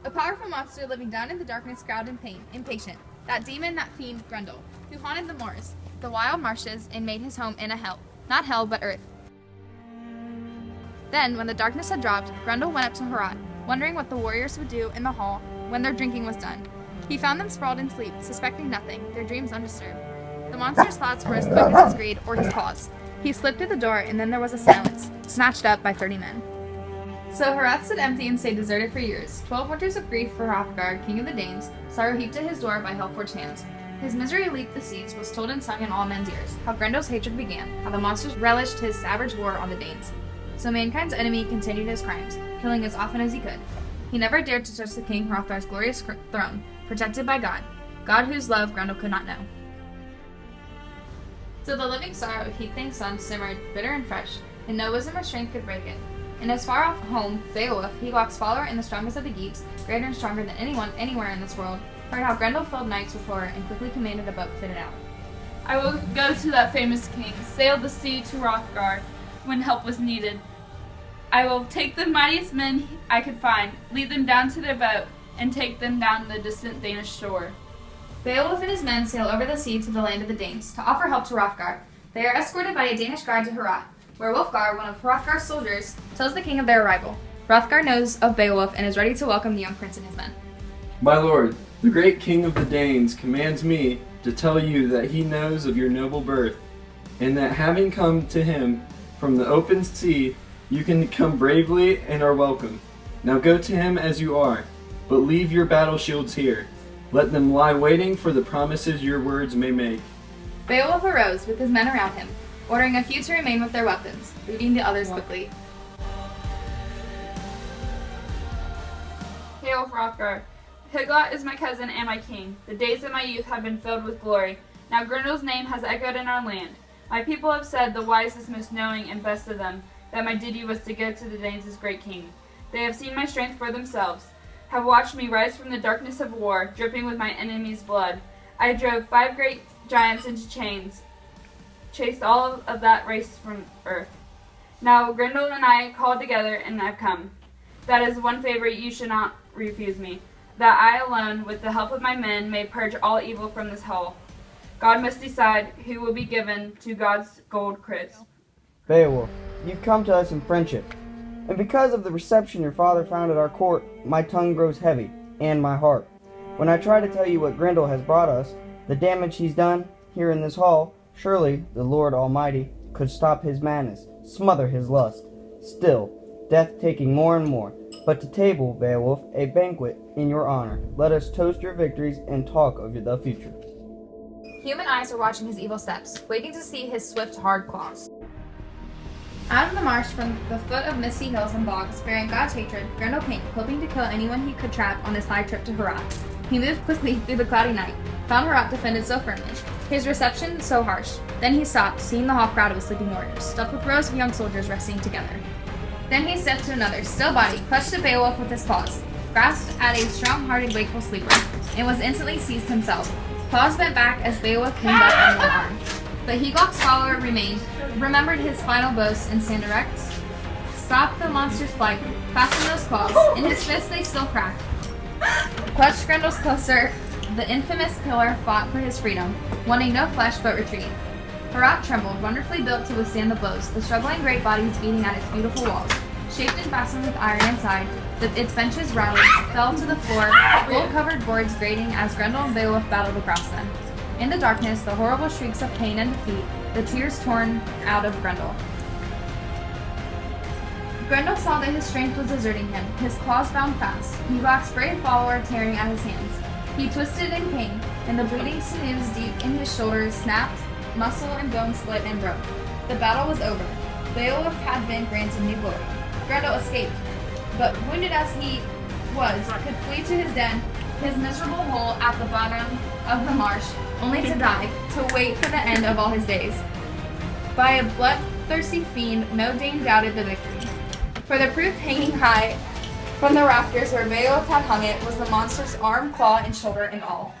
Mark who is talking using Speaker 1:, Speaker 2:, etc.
Speaker 1: A powerful monster living down in the darkness growled in pain, impatient. That demon, that fiend, Grendel, who haunted the moors, the wild marshes, and made his home in a hell. Not hell, but earth. Then, when the darkness had dropped, Grendel went up to Herat, wondering what the warriors would do in the hall when their drinking was done. He found them sprawled in sleep, suspecting nothing, their dreams undisturbed. The monster's thoughts were as quick as his greed or his claws. He slipped through the door, and then there was a silence, snatched up by 30 men. So Herat stood empty and stayed deserted for years. 12 winters of grief for Hrothgar, king of the Danes, sorrow heaped at his door by Helforged hands. His misery leaped the seas, was told and sung in all men's ears, how Grendel's hatred began, how the monsters relished his savage war on the Danes. So mankind's enemy continued his crimes, killing as often as he could. He never dared to touch the king Hrothgar's glorious throne, protected by God, God whose love Grendel could not know. So the living sorrow of Heathing's son simmered, bitter and fresh, and no wisdom or strength could break it. In his far off home, Beowulf, Hyglaic's follower and the strongest of the Geats, greater and stronger than anyone anywhere in this world, heard how Grendel filled nights with horror and quickly commanded a boat fitted out.
Speaker 2: I will go to that famous king, sail the sea to Hrothgar when help was needed. I will take the mightiest men I could find, lead them down to their boat, and take them down the distant Danish shore.
Speaker 1: Beowulf and his men sail over the sea to the land of the Danes, to offer help to Hrothgar. They are escorted by a Danish guard to Herat, where Wulfgar, one of Hrothgar's soldiers, tells the king of their arrival. Hrothgar knows of Beowulf and is ready to welcome the young prince and his men.
Speaker 3: My lord, the great king of the Danes commands me to tell you that he knows of your noble birth, and that having come to him from the open sea, you can come bravely and are welcome. Now go to him as you are, but leave your battle shields here. Let them lie waiting for the promises your words may make.
Speaker 1: Beowulf arose with his men around him, ordering a few to remain with their weapons, leading the others quickly.
Speaker 2: Hail, Hrothgar! Hyglac is my cousin and my king. The days of my youth have been filled with glory. Now Grendel's name has echoed in our land. My people have said, the wisest, most knowing, and best of them, that my duty was to go to the Danes as great king. They have seen my strength for themselves, have watched me rise from the darkness of war, dripping with my enemy's blood. I drove 5 great giants into chains, chased all of that race from earth. Now Grendel and I called together and have come. That is one favor you should not refuse me, that I alone, with the help of my men, may purge all evil from this hall. God must decide who will be given to God's gold cribs.
Speaker 4: Beowulf, you've come to us in friendship, and because of the reception your father found at our court, my tongue grows heavy, and my heart. When I try to tell you what Grendel has brought us, the damage he's done here in this hall, surely the Lord Almighty could stop his madness, smother his lust. Still, death taking more and more. But to table, Beowulf, a banquet in your honor. Let us toast your victories and talk of the future.
Speaker 1: Human eyes were watching his evil steps, waiting to see his swift, hard claws. Out of the marsh, from the foot of misty hills and bogs, bearing God's hatred, Grendel came, hoping to kill anyone he could trap on his high trip to Herat. He moved quickly through the cloudy night, found Herat defended so firmly, his reception so harsh. Then he stopped, seeing the hall crowded with sleeping warriors, stuffed with rows of young soldiers resting together. Then he stepped to another, still body, clutched at Beowulf with his claws, grasped at a strong-hearted, wakeful sleeper, and was instantly seized himself. Claws bent back as Beowulf came up on one arm. But Hyglac's follower remained, remembered his final boast, and stand erect, stopped the monster's flight, fastened those claws. In his fists they still cracked. Clutched Grendel's closer, the infamous pillar fought for his freedom, wanting no flesh but retreat. Herat trembled, wonderfully built to withstand the blows, the struggling great bodies beating at its beautiful walls. Shaped and fastened with iron inside, its benches rattled, fell to the floor, gold-covered boards grating as Grendel and Beowulf battled across them. In the darkness, the horrible shrieks of pain and defeat, the tears torn out of Grendel. Grendel saw that his strength was deserting him, his claws bound fast, Hyglac's brave follower tearing at his hands. He twisted in pain, and the bleeding sinews deep in his shoulders snapped, muscle and bone split and broke. The battle was over. Beowulf had been granted new glory. Grendel escaped, but wounded as he was, could flee to his den, his miserable hole at the bottom of the marsh, only to die, to wait for the end of all his days. By a bloodthirsty fiend, no Dane doubted the victory. For the proof hanging high from the rafters where Beowulf had hung it was the monster's arm, claw, and shoulder and all.